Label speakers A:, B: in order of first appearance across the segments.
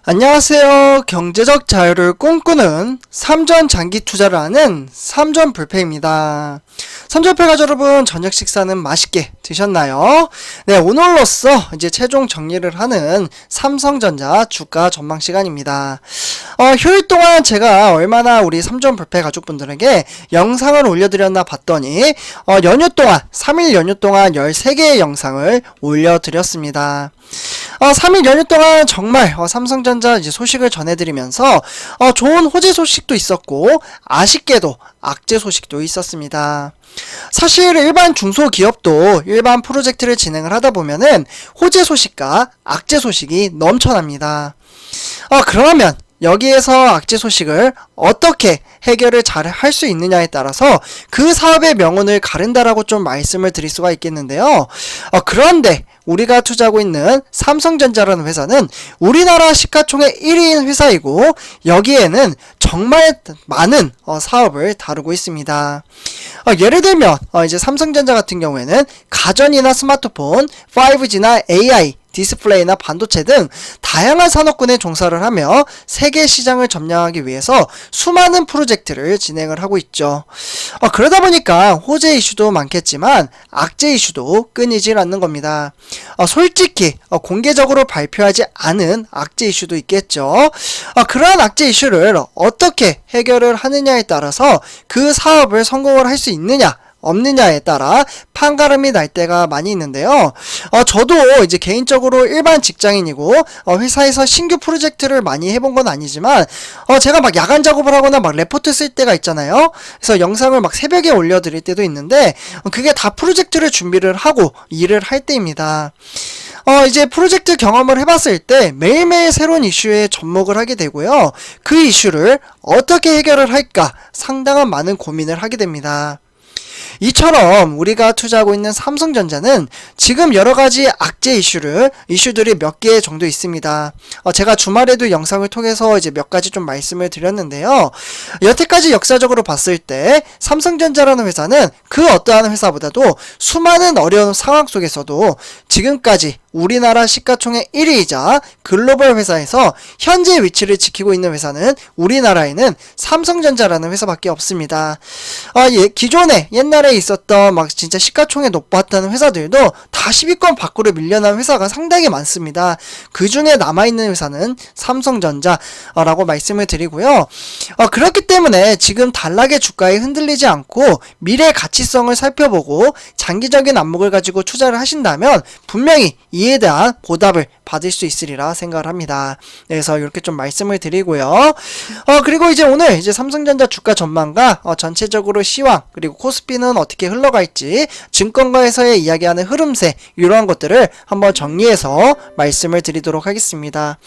A: 안녕하세요. 경제적 자유를 꿈꾸는 삼전 장기 투자를 하는 삼전불패입니다. 삼전불패 가족 여러분, 저녁 식사는 맛있게 드셨나요? 네, 오늘로써 이제 최종 정리를 하는 삼성전자 주가 전망 시간입니다. 휴일 동안 제가 얼마나 우리 삼전불패 가족분들에게 영상을 올려드렸나 봤더니 연휴 동안 3일 연휴 동안 13개의 영상을 올려드렸습니다. 3일 연휴 동안 정말 삼성전자 이제 소식을 전해드리면서 좋은 호재 소식도 있었고 아쉽게도 악재 소식도 있었습니다. 사실 일반 중소기업도 일반 프로젝트를 진행을 하다 보면은 호재 소식과 악재 소식이 넘쳐납니다. 그러면 여기에서 악재 소식을 어떻게 해결을 잘 할 수 있느냐에 따라서 그 사업의 명운을 가른다라고 좀 말씀을 드릴 수가 있겠는데요. 그런데 우리가 투자하고 있는 삼성전자라는 회사는 우리나라 시가총액 1위인 회사이고 여기에는 정말 많은 사업을 다루고 있습니다. 예를 들면 이제 삼성전자 같은 경우에는 가전이나 스마트폰, 5G나 AI, 디스플레이나 반도체 등 다양한 산업군에 종사를 하며 세계 시장을 점령하기 위해서 수많은 프로젝트를 진행을 하고 있죠. 그러다 보니까 호재 이슈도 많겠지만 악재 이슈도 끊이질 않는 겁니다. 솔직히 공개적으로 발표하지 않은 악재 이슈도 있겠죠. 그러한 악재 이슈를 어떻게 해결을 하느냐에 따라서 그 사업을 성공을 할 수 있느냐 없느냐에 따라 판가름이 날 때가 많이 있는데요. 저도 이제 개인적으로 일반 직장인이고 회사에서 신규 프로젝트를 많이 해본 건 아니지만 제가 막 야간 작업을 하거나 막 레포트 쓸 때가 있잖아요. 그래서 영상을 막 새벽에 올려드릴 때도 있는데 그게 다 프로젝트를 준비를 하고 일을 할 때입니다. 이제 프로젝트 경험을 해봤을 때 매일매일 새로운 이슈에 접목을 하게 되고요. 그 이슈를 어떻게 해결을 할까 상당한 많은 고민을 하게 됩니다. 이처럼 우리가 투자하고 있는 삼성전자는 지금 여러가지 악재 이슈들이 몇 개 정도 있습니다. 제가 주말에도 영상을 통해서 이제 몇 가지 좀 말씀을 드렸는데요. 여태까지 역사적으로 봤을 때 삼성전자라는 회사는 그 어떠한 회사보다도 수많은 어려운 상황 속에서도 지금까지 우리나라 시가총액 1위이자 글로벌 회사에서 현재 위치를 지키고 있는 회사는 우리나라에는 삼성전자라는 회사밖에 없습니다. 기존에 옛날에 있었던 막 진짜 시가총액 높았던 회사들도 다 10위권 밖으로 밀려난 회사가 상당히 많습니다. 그 중에 남아있는 회사는 삼성전자라고 말씀을 드리고요. 그렇기 때문에 지금 단락의 주가에 흔들리지 않고 미래 가치성을 살펴보고 장기적인 안목을 가지고 투자를 하신다면 분명히 이에 대한 보답을 받을 수 있으리라 생각을 합니다. 그래서 이렇게 좀 말씀을 드리고요. 그리고 이제 오늘 이제 삼성전자 주가 전망과 전체적으로 시황 그리고 코스피는 어떻게 흘러갈지 증권가에서의 이야기하는 흐름세 이러한 것들을 한번 정리해서 말씀을 드리도록 하겠습니다.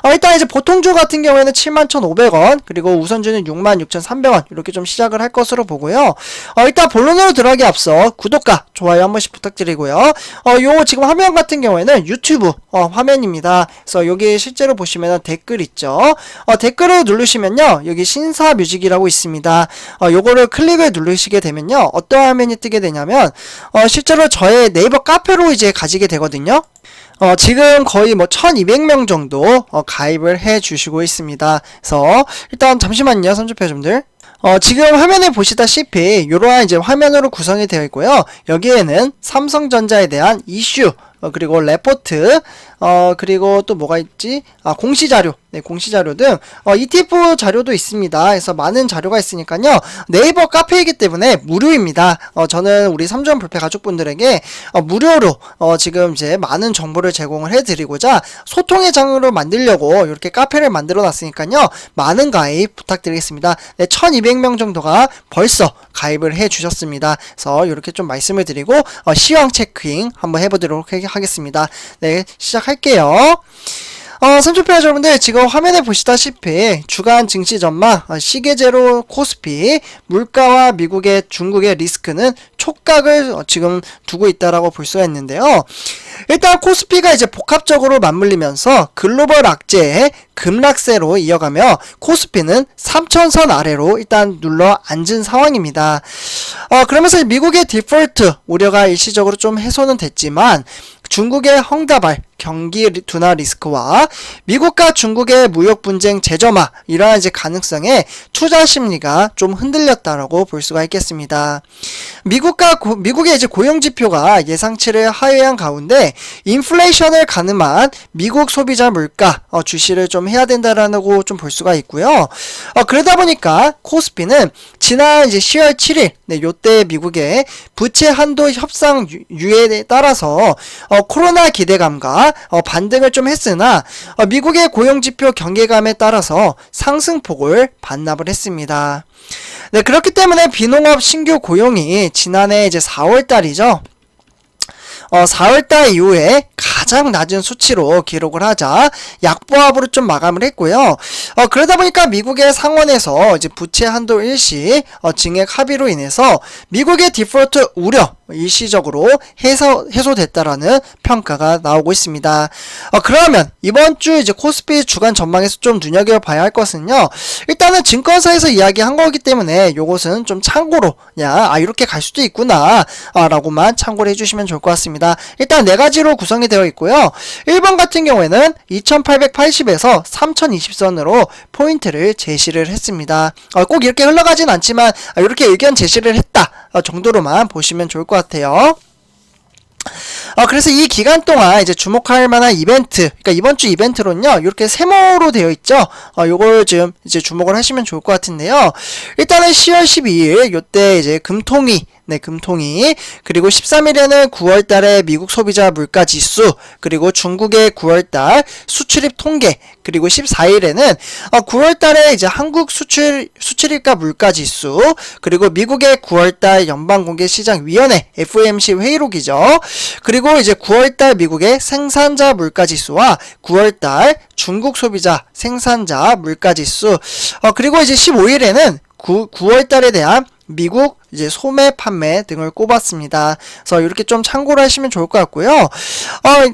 A: 일단 이제 보통주 같은 경우에는 71,500원 그리고 우선주는 66,300원 이렇게 좀 시작을 할 것으로 보고요. 일단 본론으로 들어가기 앞서 구독과 좋아요 한 번씩 부탁드리고요. 요 지금 화면 같은 경우에는 유튜브 화면입니다. 그래서 여기 실제로 보시면 댓글 있죠. 댓글을 누르시면요. 여기 신사뮤직이라고 있습니다. 요거를 클릭을 누르시게 되면요. 어떤 화면이 뜨게 되냐면 실제로 저의 네이버 카페로 이제 가지게 되거든요. 지금 거의 뭐 1200명 정도 가입을 해 주시고 있습니다. 그래서 일단 잠시만요. 선주표좀들. 지금 화면에 보시다시피 이러한 이제 화면으로 구성이 되어 있고요. 여기에는 삼성전자에 대한 이슈 그리고 레포트 그리고 또 뭐가 있지? 공시자료 네, 공시자료 등 ETF 자료도 있습니다. 그래서 많은 자료가 있으니까요. 네이버 카페이기 때문에 무료입니다. 저는 우리 삼전불패 가족분들에게 무료로 지금 이제 많은 정보를 제공을 해드리고자 소통의 장으로 만들려고 이렇게 카페를 만들어 놨으니까요. 많은 가입 부탁드리겠습니다. 네, 1200명 정도가 벌써 가입을 해 주셨습니다. 그래서 이렇게 좀 말씀을 드리고 시황 체크잉 한번 해보도록 하겠습니다. 네, 시작할게요. 삼촌패 여러분들 지금 화면에 보시다시피 주간 증시 전망, 시계제로 코스피, 물가와 미국의 중국의 리스크는 촉각을 지금 두고 있다라고 볼 수가 있는데요. 일단 코스피가 이제 복합적으로 맞물리면서 글로벌 악재의 급락세로 이어가며 코스피는 3천선 아래로 일단 눌러 앉은 상황입니다. 그러면서 미국의 디폴트 우려가 일시적으로 좀 해소는 됐지만 중국의 헝다발 경기 둔화 리스크와 미국과 중국의 무역 분쟁 재점화 이러한 이제 가능성에 투자 심리가 좀 흔들렸다라고 볼 수가 있겠습니다. 미국의 이제 고용 지표가 예상치를 하회한 가운데 인플레이션을 가늠한 미국 소비자 물가 주시를 좀 해야 된다라고 좀 볼 수가 있고요. 그러다 보니까 코스피는 지난 이제 10월 7일 요때 미국의 부채 한도 협상 유예에 따라서 코로나 기대감과 반등을 좀 했으나 미국의 고용지표 경계감에 따라서 상승폭을 반납을 했습니다. 네, 그렇기 때문에 비농업 신규 고용이 지난해 이제 4월달이죠. 4월달 이후에 가장 낮은 수치로 기록을 하자 약보합으로 좀 마감을 했고요. 그러다 보니까 미국의 상원에서 이제 부채 한도 일시 증액 합의로 인해서 미국의 디폴트 우려 일시적으로 해소됐다라는 평가가 나오고 있습니다. 그러면 이번 주 이제 코스피 주간 전망에서 좀 눈여겨봐야 할 것은요. 일단은 증권사에서 이야기한 거기 때문에 요것은 좀 참고로 이렇게 갈 수도 있구나 라고만 참고를 해주시면 좋을 것 같습니다. 일단 4가지로 구성이 되어 있고요. 1번 같은 경우에는 2880에서 3020선으로 포인트를 제시를 했습니다. 꼭 이렇게 흘러가진 않지만 이렇게 의견 제시를 했다 정도로만 보시면 좋을 것 같아요. 그래서 이 기간 동안 이제 주목할 만한 이벤트, 그러니까 이번 주 이벤트로는요, 이렇게 세모로 되어 있죠. 요걸 좀 이제 주목을 하시면 좋을 것 같은데요. 일단은 10월 12일 요때 이제 금통위, 금통위, 그리고 13일에는 9월달에 미국 소비자 물가 지수, 그리고 중국의 9월달 수출입 통계, 그리고 14일에는 9월달에 이제 한국 수출입가 물가 지수, 그리고 미국의 9월달 연방공개시장위원회 FOMC 회의록이죠. 그리고 이제 9월달 미국의 생산자 물가지수와 9월달 중국 소비자 생산자 물가지수, 그리고 이제 15일에는 9월달에 대한 미국 이제 소매 판매 등을 꼽았습니다. 그래서 이렇게 좀 참고를 하시면 좋을 것 같고요.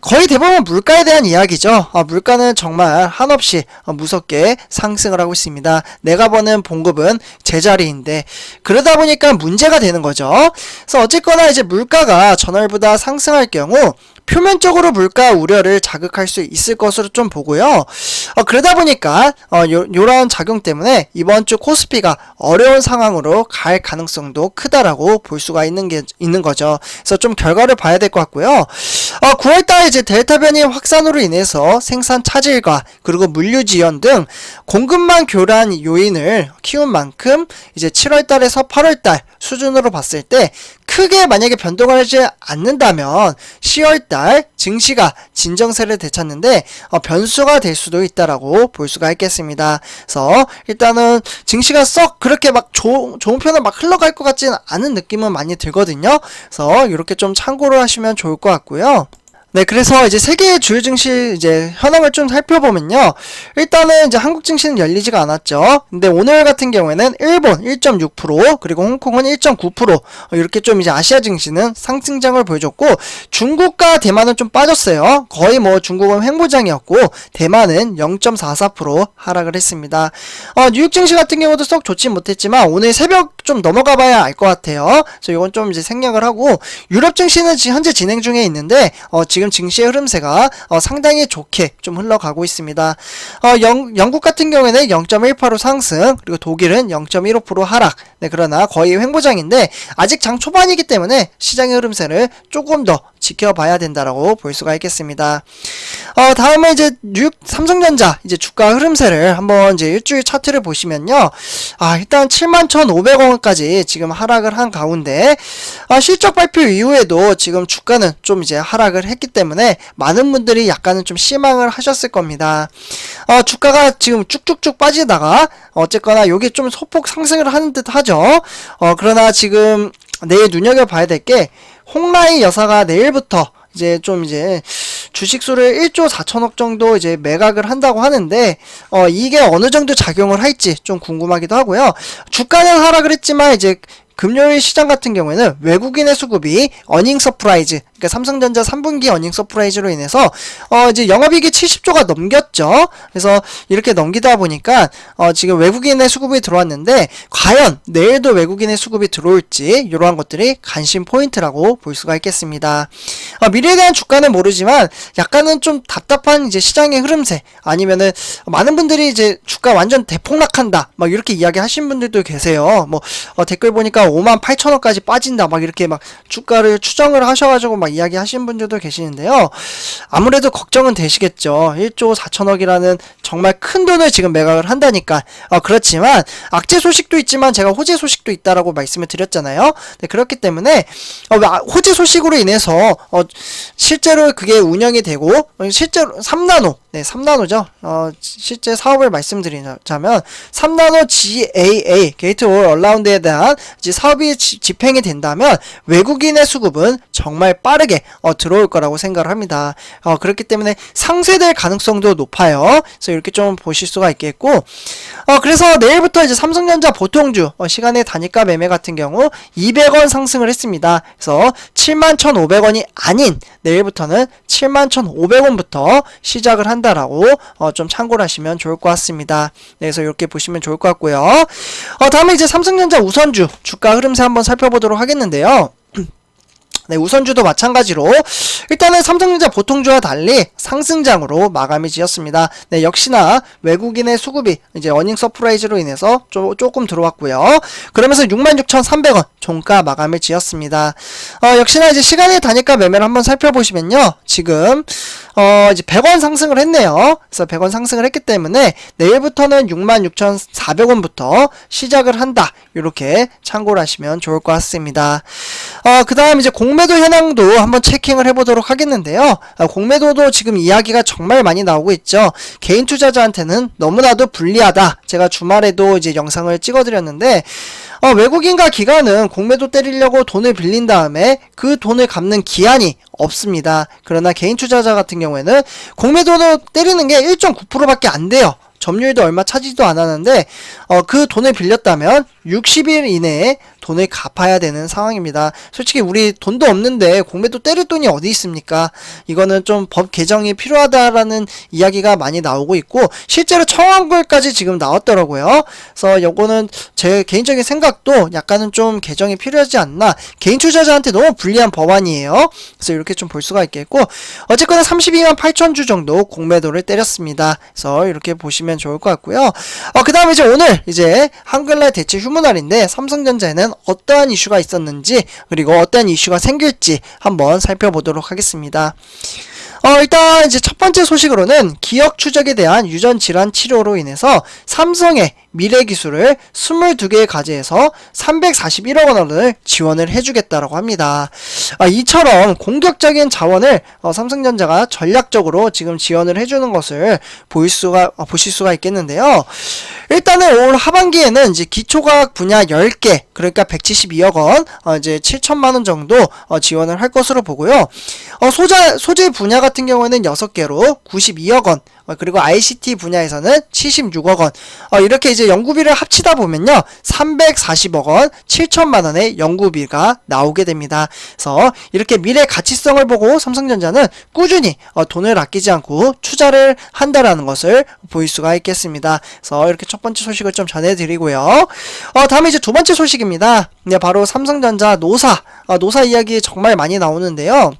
A: 거의 대부분 물가에 대한 이야기죠. 물가는 정말 한없이 무섭게 상승을 하고 있습니다. 내가 버는 봉급은 제자리인데 그러다 보니까 문제가 되는 거죠. 그래서 어쨌거나 이제 물가가 전월보다 상승할 경우 표면적으로 물가 우려를 자극할 수 있을 것으로 좀 보고요. 그러다 보니까 요런 작용 때문에 이번 주 코스피가 어려운 상황으로 갈 가능성도 크다라고 볼 수가 있는 거죠. 그래서 좀 결과를 봐야 될 것 같고요. 9월달 이제 델타 변이 확산으로 인해서 생산 차질과 그리고 물류 지연 등 공급망 교란 요인을 키운 만큼 이제 7월달에서 8월달 수준으로 봤을 때 크게 만약에 변동을 하지 않는다면 10월달 증시가 진정세를 되찾는데 변수가 될 수도 있다라고 볼 수가 있겠습니다. 그래서 일단은 증시가 썩 그렇게 막 좋은 편을 막 흘러갈 것 같지는 않은 느낌은 많이 들거든요. 그래서 이렇게 좀 참고를 하시면 좋을 것 같고요. 네, 그래서 이제 세계의 주요 증시 이제 현황을 좀 살펴보면요. 일단은 이제 한국 증시는 열리지가 않았죠. 근데 오늘 같은 경우에는 일본 1.6%, 그리고 홍콩은 1.9%, 이렇게 좀 이제 아시아 증시는 상승장을 보여줬고, 중국과 대만은 좀 빠졌어요. 거의 뭐 중국은 횡보장이었고, 대만은 0.44% 하락을 했습니다. 뉴욕 증시 같은 경우도 썩 좋지 못했지만, 오늘 새벽 좀 넘어가 봐야 알 것 같아요. 그래서 이건 좀 이제 생략을 하고, 유럽 증시는 현재 진행 중에 있는데, 지금 증시의 흐름세가 상당히 좋게 좀 흘러가고 있습니다. 영국 같은 경우에는 0.18% 상승, 그리고 독일은 0.15% 하락. 네, 그러나 거의 횡보장인데 아직 장 초반이기 때문에 시장의 흐름세를 조금 더 지켜봐야 된다라고 볼 수가 있겠습니다. 다음에 이제 뉴욕 삼성전자 이제 주가 흐름세를 한번 이제 일주일 차트를 보시면요. 일단 71,500원까지 지금 하락을 한 가운데 실적 발표 이후에도 지금 주가는 좀 이제 하락을 했기 때문에 많은 분들이 약간은 좀 실망을 하셨을 겁니다. 주가가 지금 쭉쭉쭉 빠지다가 어쨌거나 요게 좀 소폭 상승을 하는 듯 하죠. 그러나 지금 내일 눈여겨봐야 될 게 홍라이 여사가 내일부터 이제 좀 이제 주식수를 1조 4천억 정도 이제 매각을 한다고 하는데, 이게 어느 정도 작용을 할지 좀 궁금하기도 하고요. 주가는 하락을 했지만 이제 금요일 시장 같은 경우에는 외국인의 수급이 어닝 서프라이즈, 그러니까 삼성전자 3분기 어닝 서프라이즈로 인해서 이제 영업이익이 70조가 넘겼죠. 그래서 이렇게 넘기다 보니까 지금 외국인의 수급이 들어왔는데 과연 내일도 외국인의 수급이 들어올지 이러한 것들이 관심 포인트라고 볼 수가 있겠습니다. 미래에 대한 주가는 모르지만 약간은 좀 답답한 이제 시장의 흐름세, 아니면은 많은 분들이 이제 주가 완전 대폭락한다 막 이렇게 이야기하신 분들도 계세요. 뭐 댓글 보니까 58,000원까지 빠진다 막 이렇게 막 주가를 추정을 하셔가지고 막 이야기 하시는 분들도 계시는데요. 아무래도 걱정은 되시겠죠. 1조 4천억이라는 정말 큰 돈을 지금 매각을 한다니까. 그렇지만 악재 소식도 있지만 제가 호재 소식도 있다라고 말씀을 드렸잖아요. 네, 그렇기 때문에 호재 소식으로 인해서 실제로 그게 운영이 되고 실제로 3나노, 네, 3나노죠. 실제 사업을 말씀드리자면 3나노 GAA 게이트 올 얼라운드에 대한 이제 사업이 집행이 된다면 외국인의 수급은 정말 빠르게 들어올 거라고 생각을 합니다. 그렇기 때문에 상쇄될 가능성도 높아요. 그래서 이렇게 좀 보실 수가 있겠고, 그래서 내일부터 이제 삼성전자 보통주 시간의 단위가 매매 같은 경우 200원 상승을 했습니다. 그래서 71,500원이 아닌 내일부터는 71,500원부터 시작을 한다라고 좀 참고를 하시면 좋을 것 같습니다. 네, 그래서 이렇게 보시면 좋을 것 같고요. 다음에 이제 삼성전자 우선주 주가 흐름세 한번 살펴보도록 하겠는데요. 네, 우선주도 마찬가지로 일단은 삼성전자 보통주와 달리 상승장으로 마감이 지었습니다. 네, 역시나 외국인의 수급이 이제 어닝 서프라이즈로 인해서 조금 들어왔고요. 그러면서 66,300원 종가 마감을 지었습니다. 역시나 이제 시간의 단위가 매매를 한번 살펴보시면요. 지금 이제 100원 상승을 했네요. 그래서 100원 상승을 했기 때문에 내일부터는 66,400원부터 시작을 한다. 이렇게 참고를 하시면 좋을 것 같습니다. 그 다음 이제 공매도 현황도 한번 체킹을 해보도록 하겠는데요. 공매도도 지금 이야기가 정말 많이 나오고 있죠. 개인 투자자한테는 너무나도 불리하다. 제가 주말에도 이제 영상을 찍어드렸는데, 외국인과 기관은 공매도 때리려고 돈을 빌린 다음에 그 돈을 갚는 기한이 없습니다. 그러나 개인 투자자 같은 경우에는 공매도도 때리는 게 1.9%밖에 안 돼요. 점유율도 얼마 차지도 안 하는데 그 돈을 빌렸다면 60일 이내에 돈을 갚아야 되는 상황입니다. 솔직히 우리 돈도 없는데 공매도 때릴 돈이 어디 있습니까? 이거는 좀 법 개정이 필요하다라는 이야기가 많이 나오고 있고 실제로 청원글까지 지금 나왔더라고요. 그래서 요거는 제 개인적인 생각도 약간은 좀 개정이 필요하지 않나. 개인 투자자한테 너무 불리한 법안이에요. 그래서 이렇게 좀 볼 수가 있겠고, 어쨌거나 32만 8천 주 정도 공매도를 때렸습니다. 그래서 이렇게 보시면 좋을 것 같고요. 그 다음에 이제 오늘 이제 한글날 대체 휴무날인데 삼성전자에는 어떠한 이슈가 있었는지 그리고 어떠한 이슈가 생길지 한번 살펴보도록 하겠습니다. 일단 이제 첫 번째 소식으로는 기억 추적에 대한 유전 질환 치료로 인해서 삼성의 미래 기술을 22개의 과제에서 341억 원을 지원을 해주겠다라고 합니다. 이처럼 공격적인 자원을 삼성전자가 전략적으로 지금 지원을 해주는 것을 보실 수가 있겠는데요. 일단은 올 하반기에는 이제 기초과학 분야 10개, 그러니까 172억 원, 이제 7천만 원 정도 지원을 할 것으로 보고요. 소재 분야 같은 경우에는 6개로 92억 원, 그리고 ICT 분야에서는 76억 원, 이렇게 이제 연구비를 합치다 보면요 340억 원 7천만 원의 연구비가 나오게 됩니다. 그래서 이렇게 미래 가치성을 보고 삼성전자는 꾸준히 돈을 아끼지 않고 투자를 한다라는 것을 볼 수가 있겠습니다. 그래서 이렇게 첫 번째 소식을 좀 전해드리고요. 다음에 이제 두 번째 소식입니다. 네, 바로 삼성전자 노사 이야기 정말 많이 나오는데요.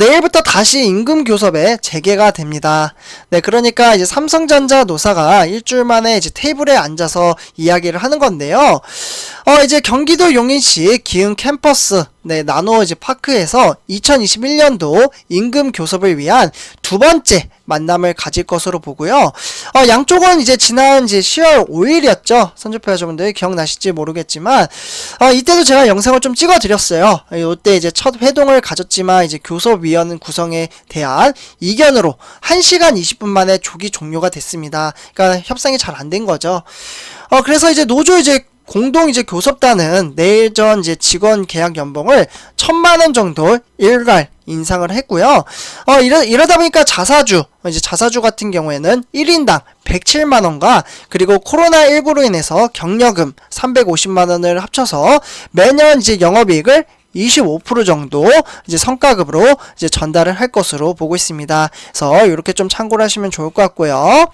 A: 내일부터 다시 임금 교섭에 재개가 됩니다. 네, 그러니까 이제 삼성전자 노사가 일주일 만에 이제 테이블에 앉아서 이야기를 하는 건데요. 이제 경기도 용인시 기흥 캠퍼스 나노 이제 파크에서 2021년도 임금 교섭을 위한 두 번째 만남을 가질 것으로 보고요. 양쪽은 이제 지난 이제 10월 5일이었죠. 선주표 여러분들 기억나실지 모르겠지만, 이때도 제가 영상을 좀 찍어드렸어요. 이때 이제 첫 회동을 가졌지만 이제 교섭위원 구성에 대한 이견으로 1시간 20분 만에 조기 종료가 됐습니다. 그러니까 협상이 잘 안 된 거죠. 그래서 이제 노조 이제 공동 이제 교섭단은 내전 이제 직원 계약 연봉을 1,000만 원 정도 일괄 인상을 했고요. 이러다 보니까 자사주 같은 경우에는 1인당 107만 원과 그리고 코로나19로 인해서 경력금 350만 원을 합쳐서 매년 이제 영업이익을 25% 정도 이제 성과급으로 이제 전달을 할 것으로 보고 있습니다. 그래서 이렇게 좀 참고를 하시면 좋을 것 같고요.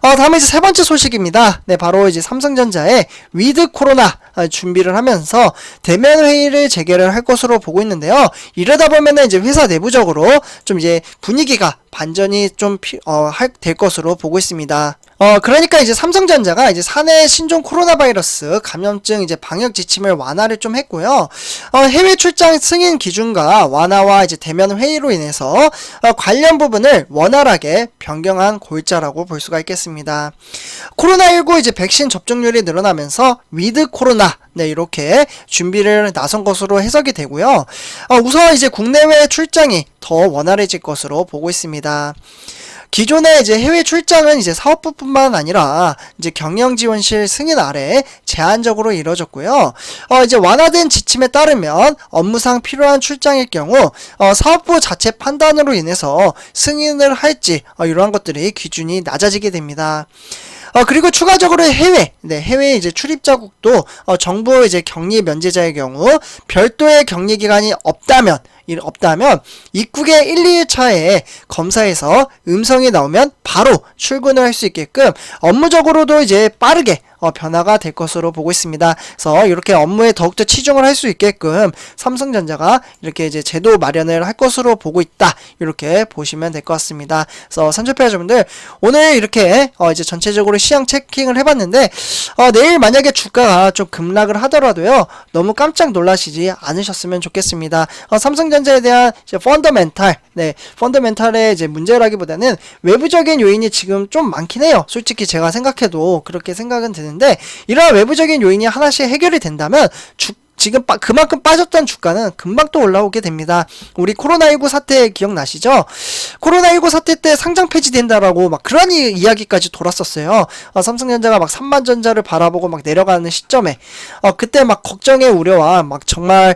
A: 다음에 이제 세 번째 소식입니다. 네, 바로 이제 삼성전자의 위드 코로나 준비를 하면서 대면 회의를 재개를 할 것으로 보고 있는데요. 이러다 보면은 이제 회사 내부적으로 좀 이제 분위기가 반전이 좀 될 것으로 보고 있습니다. 그러니까 이제 삼성전자가 이제 사내 신종 코로나 바이러스 감염증 이제 방역 지침을 완화를 좀 했고요. 해외 출장 승인 기준과 완화와 이제 대면 회의로 인해서 관련 부분을 원활하게 변경한 골자라고 볼 수가 있겠습니다. 코로나19 이제 백신 접종률이 늘어나면서 위드 코로나 네, 이렇게 준비를 나선 것으로 해석이 되고요. 우선 이제 국내외 출장이 더 원활해질 것으로 보고 있습니다. 기존의 이제 해외 출장은 이제 사업부뿐만 아니라 이제 경영지원실 승인 아래 제한적으로 이루어졌고요. 이제 완화된 지침에 따르면 업무상 필요한 출장일 경우 사업부 자체 판단으로 인해서 승인을 할지 이러한 것들이 기준이 낮아지게 됩니다. 그리고 추가적으로 해외 이제 출입자국도 정부 이제 격리 면제자의 경우 별도의 격리 기간이 없다면 입국의 1, 2일차에 검사에서 음성이 나오면 바로 출근을 할 수 있게끔 업무적으로도 이제 빠르게 변화가 될 것으로 보고 있습니다. 그래서 이렇게 업무에 더욱더 치중을 할 수 있게끔 삼성전자가 이렇게 이제 제도 마련을 할 것으로 보고 있다. 이렇게 보시면 될 것 같습니다. 그래서 삼촌패자분들 오늘 이렇게 이제 전체적으로 시장 체킹을 해봤는데 내일 만약에 주가가 좀 급락을 하더라도요 너무 깜짝 놀라시지 않으셨으면 좋겠습니다. 삼성전자에 대한 이제 펀더멘탈의 이제 문제라기보다는 외부적인 요인이 지금 좀 많긴 해요. 솔직히 제가 생각해도 그렇게 생각은 드는데 이러한 외부적인 요인이 하나씩 해결이 된다면 지금 그만큼 빠졌던 주가는 금방 또 올라오게 됩니다. 우리 코로나19 사태 기억나시죠? 코로나19 사태 때 상장 폐지된다라고 막 그런 이야기까지 돌았었어요. 삼성전자가 막 삼만전자를 바라보고 막 내려가는 시점에 그때 막 걱정의 우려와 막 정말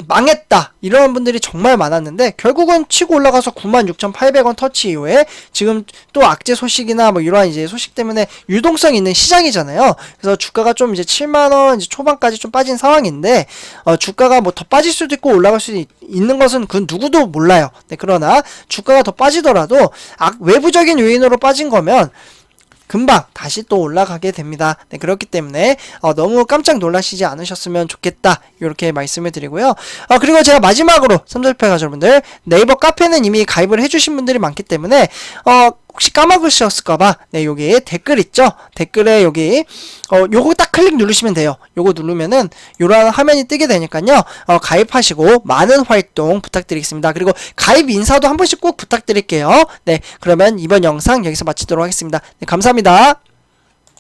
A: 망했다 이런 분들이 정말 많았는데 결국은 치고 올라가서 96,800원 터치 이후에 지금 또 악재 소식이나 뭐 이러한 이제 소식 때문에 유동성 있는 시장이잖아요. 그래서 주가가 좀 이제 7만원 이제 초반까지 좀 빠진 상황인데 주가가 뭐 더 빠질 수도 있고 올라갈 수도 있는 것은 그 누구도 몰라요. 네, 그러나 주가가 더 빠지더라도 외부적인 요인으로 빠진 거면 금방 다시 또 올라가게 됩니다. 네, 그렇기 때문에 너무 깜짝 놀라시지 않으셨으면 좋겠다 이렇게 말씀을 드리고요. 그리고 제가 마지막으로 삼성패가 여러분들 네이버 카페는 이미 가입을 해주신 분들이 많기 때문에 혹시 까먹으셨을까봐 네, 여기 댓글 있죠? 댓글에 여기 요거 딱 클릭 누르시면 돼요. 요거 누르면은 요런 화면이 뜨게 되니까요. 가입하시고 많은 활동 부탁드리겠습니다. 그리고 가입 인사도 한 번씩 꼭 부탁드릴게요. 네, 그러면 이번 영상 여기서 마치도록 하겠습니다. 네, 감사합니다.